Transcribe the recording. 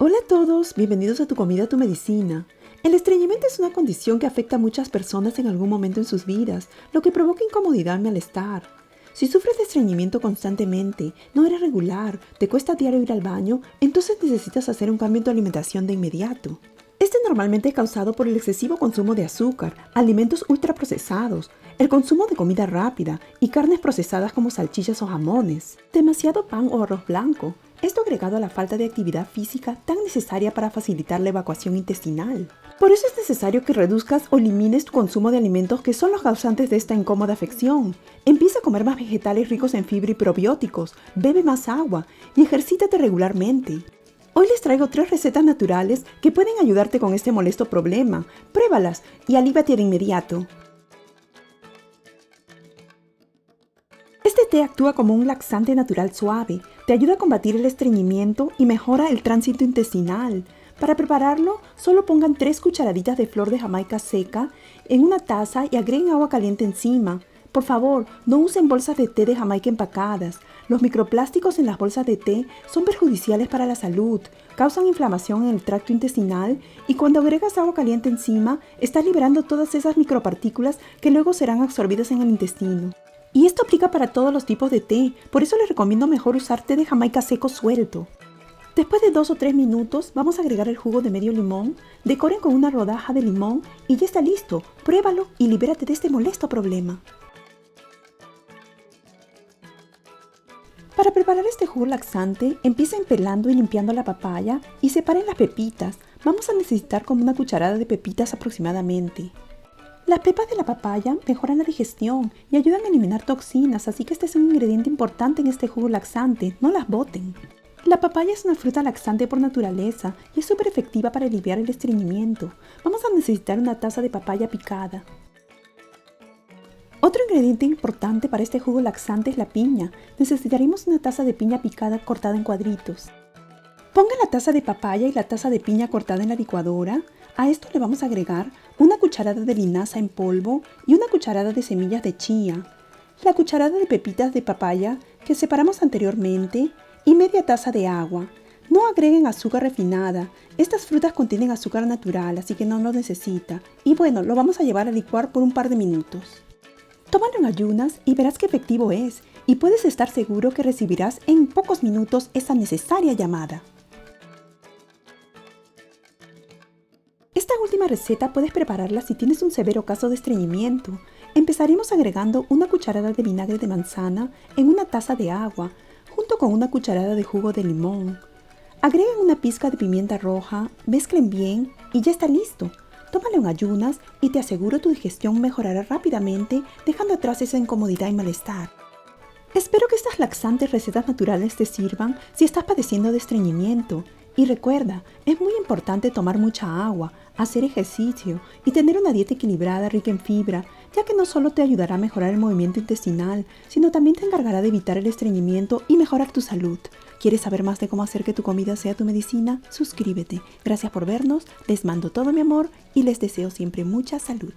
Hola a todos, bienvenidos a Tu Comida, Tu Medicina. El estreñimiento es una condición que afecta a muchas personas en algún momento en sus vidas, lo que provoca incomodidad y malestar. Si sufres de estreñimiento constantemente, no eres regular, te cuesta a diario ir al baño, entonces necesitas hacer un cambio en tu alimentación de inmediato. Este normalmente es causado por el excesivo consumo de azúcar, alimentos ultraprocesados, el consumo de comida rápida y carnes procesadas como salchichas o jamones, demasiado pan o arroz blanco. Esto agregado a la falta de actividad física tan necesaria para facilitar la evacuación intestinal. Por eso es necesario que reduzcas o elimines tu consumo de alimentos que son los causantes de esta incómoda afección. Empieza a comer más vegetales ricos en fibra y probióticos, bebe más agua y ejercítate regularmente. Hoy les traigo 3 recetas naturales que pueden ayudarte con este molesto problema. Pruébalas y alíviate de inmediato. Este té actúa como un laxante natural suave, te ayuda a combatir el estreñimiento y mejora el tránsito intestinal. Para prepararlo, solo pongan 3 cucharaditas de flor de Jamaica seca en una taza y agreguen agua caliente encima. Por favor, no usen bolsas de té de Jamaica empacadas. Los microplásticos en las bolsas de té son perjudiciales para la salud, causan inflamación en el tracto intestinal y cuando agregas agua caliente encima, estás liberando todas esas micropartículas que luego serán absorbidas en el intestino. Y esto aplica para todos los tipos de té, por eso les recomiendo mejor usar té de Jamaica seco suelto. Después de 2 o 3 minutos, vamos a agregar el jugo de medio limón, decoren con una rodaja de limón y ya está listo. Pruébalo y libérate de este molesto problema. Para preparar este jugo laxante, empiecen pelando y limpiando la papaya y separen las pepitas. Vamos a necesitar como una cucharada de pepitas aproximadamente. Las pepas de la papaya mejoran la digestión y ayudan a eliminar toxinas, así que este es un ingrediente importante en este jugo laxante, no las boten. La papaya es una fruta laxante por naturaleza y es súper efectiva para aliviar el estreñimiento. Vamos a necesitar una taza de papaya picada. Otro ingrediente importante para este jugo laxante es la piña. Necesitaremos una taza de piña picada cortada en cuadritos. Pongan la taza de papaya y la taza de piña cortada en la licuadora. A esto le vamos a agregar una cucharada de linaza en polvo y una cucharada de semillas de chía, la cucharada de pepitas de papaya que separamos anteriormente y media taza de agua. No agreguen azúcar refinada, estas frutas contienen azúcar natural, así que no lo necesita. Y bueno, lo vamos a llevar a licuar por un par de minutos. Tómalo en ayunas y verás qué efectivo es, y puedes estar seguro que recibirás en pocos minutos esa necesaria llamada. Esta última receta puedes prepararla si tienes un severo caso de estreñimiento. Empezaremos agregando una cucharada de vinagre de manzana en una taza de agua, junto con una cucharada de jugo de limón. Agreguen una pizca de pimienta roja, mezclen bien y ya está listo. Tómalo en ayunas y te aseguro tu digestión mejorará rápidamente, dejando atrás esa incomodidad y malestar. Espero que estas laxantes recetas naturales te sirvan si estás padeciendo de estreñimiento. Y recuerda, es muy importante tomar mucha agua, hacer ejercicio y tener una dieta equilibrada rica en fibra, ya que no solo te ayudará a mejorar el movimiento intestinal, sino también te encargará de evitar el estreñimiento y mejorar tu salud. ¿Quieres saber más de cómo hacer que tu comida sea tu medicina? Suscríbete. Gracias por vernos, les mando todo mi amor y les deseo siempre mucha salud.